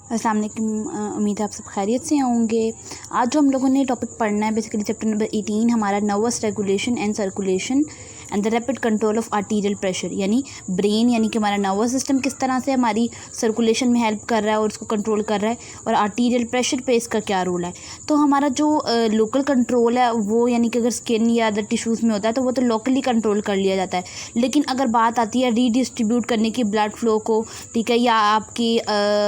अस्सलाम वालेकुम। उम्मीद है आप सब खैरियत से होंगे। आज जो हम लोगों ने टॉपिक पढ़ना है बेसिकली चैप्टर नंबर 18 हमारा nervous regulation and circulation and the rapid control of arterial pressure, यानी ब्रेन यानी कि हमारा नर्वस सिस्टम किस तरह से हमारी सर्कुलेशन में हेल्प कर रहा है और उसको कंट्रोल कर रहा है, और आर्टीरियल प्रेशर पे इसका क्या रोल है। तो हमारा जो लोकल कंट्रोल है वो यानी कि अगर स्किन या अदर टिश्यूज़ में होता है तो वो तो लोकली कंट्रोल कर लिया जाता है, लेकिन अगर बात आती है रीडिस्ट्रीब्यूट करने की ब्लड फ्लो को, ठीक है, या आपकी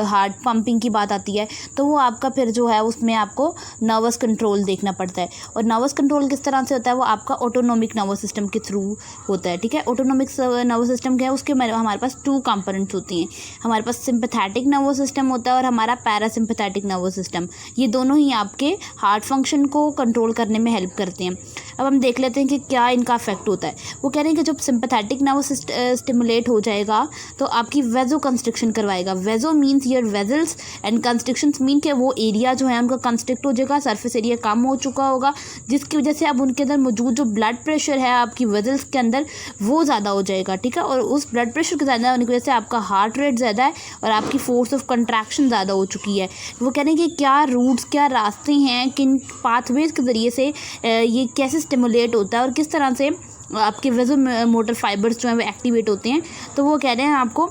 हार्ट पंपिंग की बात आती है, तो वो आपका फिर जो है उसमें आपको नर्वस कंट्रोल देखना पड़ता है। और नर्वस कंट्रोल किस तरह से होता है, वो आपका ऑटोनोमिक नर्वस सिस्टम के थ्रू होता है। ठीक है, ऑटोनोमिक नर्वस सिस्टम क्या है, उसके हमारे पास 2 कंपोनेंट्स होती हैं। हमारे पास सिंपैथेटिक नर्वस सिस्टम होता है और हमारा पैरासिम्पैथेटिक नर्वस सिस्टम। ये दोनों ही आपके हार्ट फंक्शन को कंट्रोल करने में हेल्प करते हैं। अब हम देख लेते हैं कि क्या इनका इफेक्ट होता है। वो कह रहे हैं कि जब सिंपैथेटिक नर्वस स्टिमुलेट हो जाएगा तो आपकी वेजो कंस्ट्रिक्शन करवाएगा। Vaso means your vessels and constrictions mean कि वो एरिया जो है उनका कंस्ट्रिक्ट हो जाएगा, सरफेस एरिया कम हो चुका होगा, जिसकी वजह से अब उनके अंदर मौजूद जो ब्लड प्रेशर है आपकी वेजल्स के अंदर वो ज़्यादा हो जाएगा। ठीक है, और उस ब्लड प्रेशर के ज़्यादा होने की वजह से आपका हार्ट रेट ज़्यादा है और आपकी फोर्स ऑफ कंट्रैक्शन ज़्यादा हो चुकी है। वो कह रहे हैं कि क्या रूट्स, क्या रास्ते हैं, किन पाथवेज के ज़रिए से ये कैसे स्टिमुलेट होता है और किस तरह से आपके वेजो मोटर फाइबर्स जो हैं वो एक्टिवेट होते हैं। तो वो कह रहे हैं आपको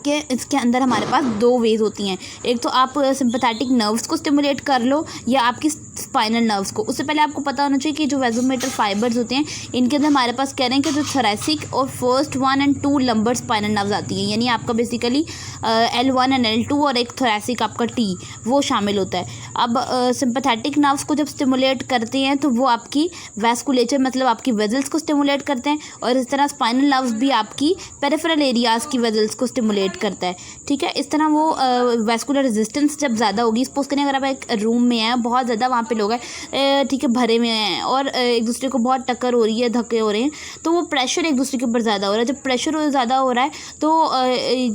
कि इसके अंदर हमारे पास 2 वेज होती हैं। एक तो आप सिंपैथेटिक नर्व्स को स्टिमुलेट कर लो या आपकी स्पाइनल नर्व्स को। उससे पहले आपको पता होना चाहिए कि जो वेजोमोटर फाइबर्स होते हैं इनके अंदर हमारे पास कह रहे हैं कि जो थोरैसिक और फर्स्ट 1 और 2 लंबर स्पाइनल नर्व्स आती हैं, यानी आपका बेसिकली L1 एंड L2 और एक थोरैसिक आपका T वो शामिल होता है। अब सिंपैथेटिक नर्व्स को जब स्टिमुलेट करते हैं तो वो आपकी वैस्कुलेचर मतलब आपकी वेजल्स को स्टिमुलेट करते हैं, और इस तरह स्पाइनल नर्व्स भी आपकी पेरिफेरल एरियाज़ की वेजल्स को स्टिमुलेट करता है। ठीक है, इस तरह वो वैस्कुलर रेजिस्टेंस जब ज़्यादा होगी, सपोज करें अगर आप एक रूम में हैं, बहुत ज़्यादा वहाँ पे लोग हैं, ठीक है, भरे में हैं और एक दूसरे को बहुत टक्कर हो रही है, धक्के हो रहे हैं, तो वो प्रेशर एक दूसरे के ऊपर ज़्यादा हो रहा है। जब प्रेशर ज़्यादा हो रहा है तो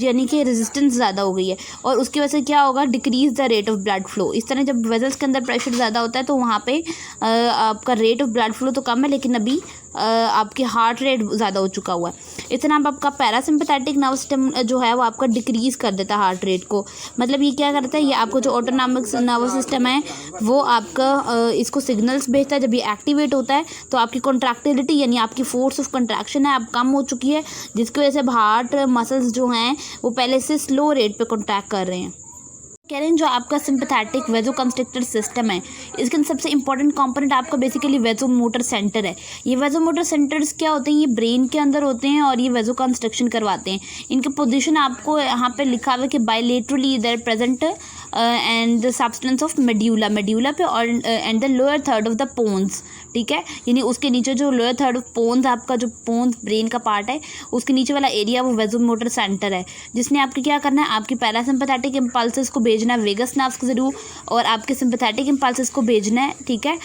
यानी कि रेजिस्टेंस ज़्यादा हो गई है, और उसकी वजह से क्या होगा, decrease the rate of blood flow. इस तरह जब वेजल्स के अंदर प्रेशर ज़्यादा होता है तो वहाँ पे आपका रेट ऑफ ब्लड फ्लो तो कम है, लेकिन अभी आपके हार्ट रेट ज़्यादा हो चुका हुआ है। इस तरह आपका पैरासिम्पैथेटिक नर्वस सिस्टम जो है वो आपका डिक्रीज़ कर देता है हार्ट रेट को। मतलब ये क्या करता है, ये आपको जो ऑटोनॉमिक नर्वस सिस्टम है वो आपका इसको सिग्नल्स भेजता है। जब ये एक्टिवेट होता है तो आपकी कॉन्ट्रैक्टिलिटी यानी आपकी फोर्स ऑफ कंट्रैक्शन है अब कम हो चुकी है, जिसकी वजह से अब हार्ट मसल्स जो हैं वो पहले से स्लो रेट पे कॉन्ट्रैक्ट कर रहे हैं। कह रहे हैं जो आपका सिंपैथेटिक वेजो कंस्ट्रिक्टर सिस्टम है इसके अंदर सबसे इंपॉर्टेंट कंपोनेंट आपका बेसिकली वेजो मोटर सेंटर है। ये वेजो मोटर सेंटर्स क्या होते हैं, ये ब्रेन के अंदर होते हैं और ये वेजो कंस्ट्रक्शन करवाते हैं। इनकी पोजीशन आपको यहाँ पे लिखा हुआ है कि bilaterally there present and the substance of medulla पे और and the lower third of the pons. ठीक है, यानी उसके नीचे जो लोअर थर्ड ऑफ पोन्स, आपका जो पोन्स ब्रेन का पार्ट है उसके नीचे वाला एरिया वो वेजो मोटर सेंटर है, जिसने आपके क्या करना है, आपकी पैरासिम्पैथेटिक इम्पल्सेस को भेजना है वेगस नर्व्स के जरूर, और आपके सिंपैथेटिक इम्पल्सेस को भेजना है, ठीक है,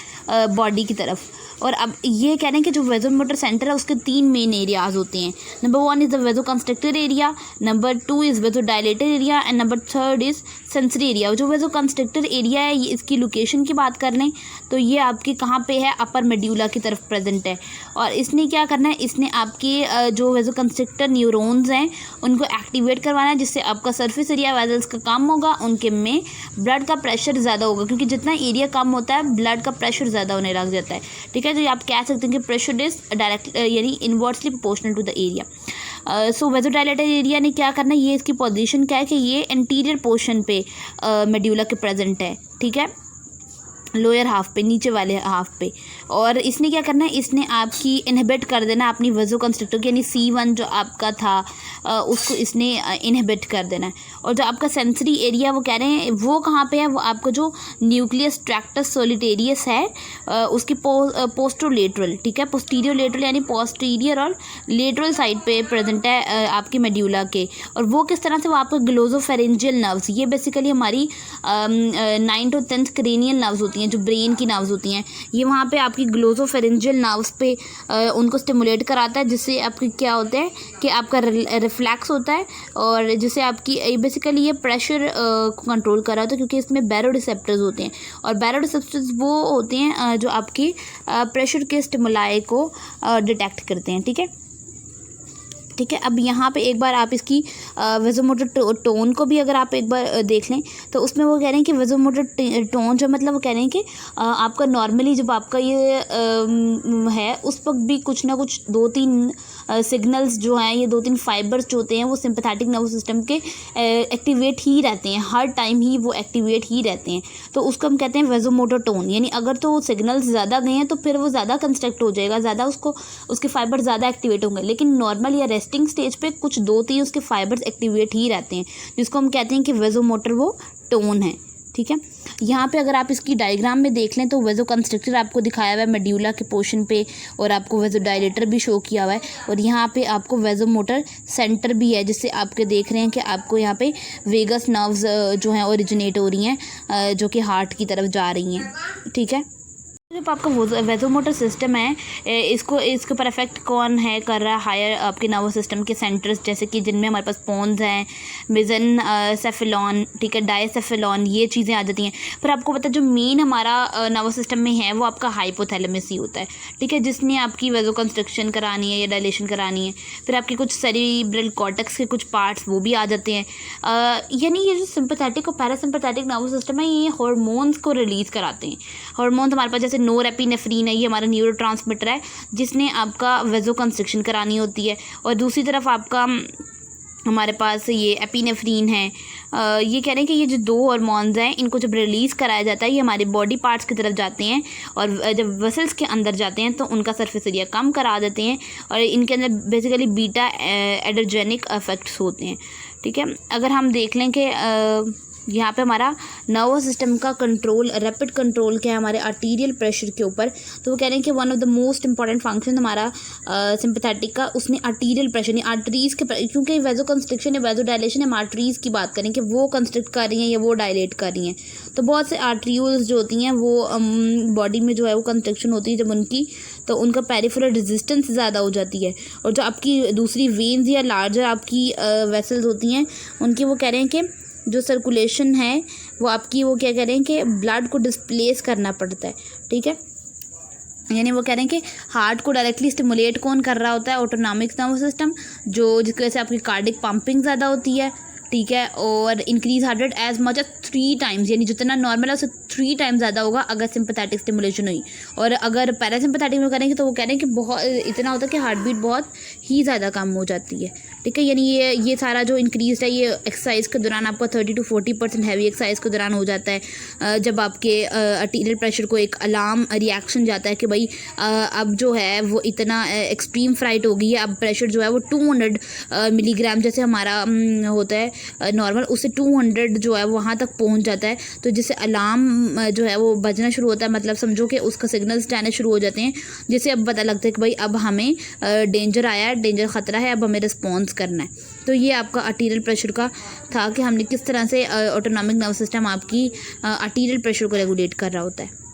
बॉडी की तरफ। और अब ये कह रहे हैं कि जो वेजो मोटर सेंटर है उसके 3 मेन एरियाज होते हैं। Number 1 is the vaso constrictor area, number 2 is vaso dilator area and number 3 is sensory area. जो वेजो कंस्ट्रिक्टर एरिया है ये इसकी लोकेशन की बात कर लें तो ये आपकी कहाँ पे है, अपर मेड्यूला की तरफ प्रेजेंट है। और इसने क्या करना है, इसने आपके जो वेजो कंस्ट्रिक्टर न्यूरॉन्स हैं उनको एक्टिवेट करवाना है, जिससे आपका सरफेस एरिया वेजल्स का कम होगा, उनके में ब्लड का प्रेशर ज़्यादा होगा, क्योंकि जितना एरिया कम होता है ब्लड का प्रेशर ज़्यादा होने लग जाता है। ठीक है, तो आप कह सकते हैं कि प्रेशर इज डायरेक्ट यानी inversely proportional to the area. So vasodilator area ने क्या करना है, ये इसकी पोजीशन क्या है कि ये इंटीरियर पोर्शन पे मेड्यूला के प्रेजेंट है। ठीक है, लोअर हाफ पे, नीचे वाले हाफ पे। और इसने क्या करना है, इसने आपकी इनहिबिट कर देना अपनी वेजो कंस्ट्रिक्टर यानी C1 जो आपका था उसको इसने इनहिबिट कर देना है। और जो आपका सेंसरी एरिया वो कह रहे हैं वो कहाँ पे है, वो आपका जो न्यूक्लियस ट्रैक्टस सोलिटेरियस है उसकी पोस्टरोलेटरल, ठीक है, पोस्टीरियर लेटरल यानी पोस्टीरियर और लेटरल साइड पे प्रेजेंट है आपकी मेड्यूला के। और वो किस तरह से, वो आपका ग्लोसोफेरेंजियल नर्व्स, ये बेसिकली हमारी 9th और 10th क्रेनियल नर्व्स होती हैं, जो ब्रेन की नर्व्स होती हैं, ये वहाँ पे आपकी ग्लोसोफेरेंजियल नर्व्स पे उनको स्टिमुलेट कराता है, जिससे आपकी क्या होता है कि आपका रिफ्लैक्स होता है, और जिससे आपकी बेसिकली ये प्रेशर को कंट्रोल कर रहा होता है, क्योंकि इसमें बैरोरिसेप्टर्स होते हैं। और बैरोरिसेप्टर्स वो होते हैं जो आपकी प्रेशर के स्टिमुलाई को डिटेक्ट करते हैं। ठीक है, ठीक है। अब यहाँ पे एक बार आप इसकी वेसोमोटर टोन को भी अगर आप एक बार देख लें तो उसमें वो कह रहे हैं कि वेसोमोटर टोन जो मतलब वो कह रहे हैं कि आपका नॉर्मली जब आपका ये है उस वक्त भी कुछ ना कुछ 2-3 सिग्नल्स जो हैं, ये 2-3 फाइबर्स जो होते हैं वो सिंपैथेटिक नर्वस सिस्टम के एक्टिवेट ही रहते हैं, हर टाइम ही वो एक्टिवेट ही रहते हैं। तो उसको हम कहते हैं वेसोमोटर टोन, यानी अगर तो सिग्नल्स ज़्यादा गए हैं तो फिर वो ज़्यादा कंस्ट्रक्ट हो जाएगा, ज़्यादा उसके फाइबर ज़्यादा एक्टिवेट होंगे। लेकिन नॉर्मल या रेस्टिंग स्टेज पे कुछ 2-3 उसके फाइबर्स एक्टिवेट ही रहते हैं, जिसको हम कहते हैं कि वेसोमोटर वो टोन है। ठीक है। यहाँ पे अगर आप इसकी डायग्राम में देख लें तो वेसो कंस्ट्रिक्टर आपको दिखाया हुआ है मेड्यूला के पोर्शन पे, और आपको वेसो डायलेटर भी शो किया हुआ है, और यहाँ पे आपको वेसोमोटर सेंटर भी है, जिससे आपके देख रहे हैं कि आपको यहाँ पे वेगस नर्व्स जो हैं ओरिजिनेट हो रही हैं, जो कि हार्ट की तरफ जा रही हैं। ठीक है। जो आपका वेसोमोटर सिस्टम है, इसके ऊपर इफेक्ट कौन है कर रहा है? हायर आपके नर्वस सिस्टम के सेंटर्स, जैसे कि जिनमें हमारे पास पोन्स हैं, मिजन सेफेलॉन, ठीक है, डायसेफेलॉन, ये चीज़ें आ जाती हैं। पर आपको पता है जो मेन हमारा नर्वस सिस्टम में है वो आपका हाइपोथैलेमस ही होता है। ठीक है, जिसने आपकी वेसो कंस्ट्रक्शन करानी है या डायलेशन करानी है। फिर आपके कुछ सेरिब्रल कॉर्टेक्स के कुछ पार्ट्स वो भी आ जाते हैं। यानी ये जो सिंपैथेटिक और पैरासिम्पैथेटिक नर्वस सिस्टम है, ये हार्मोन्स को रिलीज़ कराते हैं। हार्मोन्स हमारे पास जैसे नोरेपिनेफ्रीन है, ये हमारा न्यूरोट्रांसमीटर है जिसने आपका वेसो कंस्ट्रिक्शन करानी होती है। और दूसरी तरफ आपका हमारे पास ये एपिनेफ्रीन है। ये कह रहे हैं कि ये जो 2 हार्मोन्स हैं, इनको जब रिलीज़ कराया जाता है ये हमारे बॉडी पार्ट्स की तरफ जाते हैं, और जब वेसल्स के अंदर जाते हैं तो उनका सरफेस एरिया कम करा देते हैं, और इनके अंदर बेसिकली बीटा एडर्जेनिक इफेक्ट्स होते हैं। ठीक है। अगर हम देख लें कि यहाँ पे हमारा नर्वस सिस्टम का कंट्रोल, रैपिड कंट्रोल क्या है हमारे आर्टीरियल प्रेशर के ऊपर, तो वो कह रहे हैं कि one of the most important function हमारा सिंपैथेटिक का, उसने आर्टीरियल प्रेशर यानी आर्टरीज़ के, क्योंकि वेसो कंस्ट्रिक्शन या वेसो डायलेशन हम आर्टरीज़ की बात करें कि वो कंस्ट्रिक्ट कर रही हैं या वो डायलेट कर रही हैं, तो बहुत से आर्टरीज जो होती हैं वो बॉडी में जो है वो कंस्ट्रिक्शन होती है जब उनकी, तो उनका पेरिफेरल रेजिस्टेंस ज़्यादा हो जाती है, और जो आपकी दूसरी वेन्स या लार्जर आपकी वेसल्स होती हैं उनकी, वो कह रहे हैं कि जो सर्कुलेशन है वो आपकी, वो क्या कह रहे हैं कि ब्लड को डिस्प्लेस करना पड़ता है। ठीक है। यानी वो कह रहे हैं कि हार्ट को डायरेक्टली स्टिमुलेट कौन कर रहा होता है? ऑटोनॉमिक नर्वस सिस्टम, जिसकी वजह से आपकी कार्डिक पंपिंग ज़्यादा होती है। ठीक है। और increase heart rate as much as 3 times, यानी जितना नॉर्मल है उससे 3 टाइम्स ज़्यादा होगा अगर सिंपैथेटिक स्टिमुलेशन हुई। और अगर पैरासिम्पैथेटिक में करेंगे तो वो कह रहे हैं कि बहुत इतना होता है कि हार्ट बीट बहुत ही ज़्यादा कम हो जाती है। ठीक है। यानी ये सारा जो इंक्रीज है ये एक्सरसाइज के दौरान आपका 30 to 40% हैवी एक्सरसाइज के दौरान हो जाता है, जब आपके आर्टीरियल प्रेशर को एक अलार्म रिएक्शन जाता है कि भाई अब जो है वो इतना एक्सट्रीम फ्राइट हो गई है, अब प्रेशर जो है वो 200 मिलीग्राम जैसे हमारा होता है नॉर्मल, उससे 200 जो है वहाँ तक पहुँच जाता है। तो जिससे अलार्म जो है वो बजना शुरू होता है, मतलब समझो कि उसका सिग्नल्स जाने शुरू हो जाते हैं, जिससे अब पता लगता है कि भाई अब हमें डेंजर आया है, डेंजर ख़तरा है, अब हमें रिस्पॉन्स करना है। तो ये आपका आर्टीरियल प्रेशर का था कि हमने किस तरह से ऑटोनॉमिक नर्वस सिस्टम आपकी आर्टीरियल प्रेशर को रेगुलेट कर रहा होता है।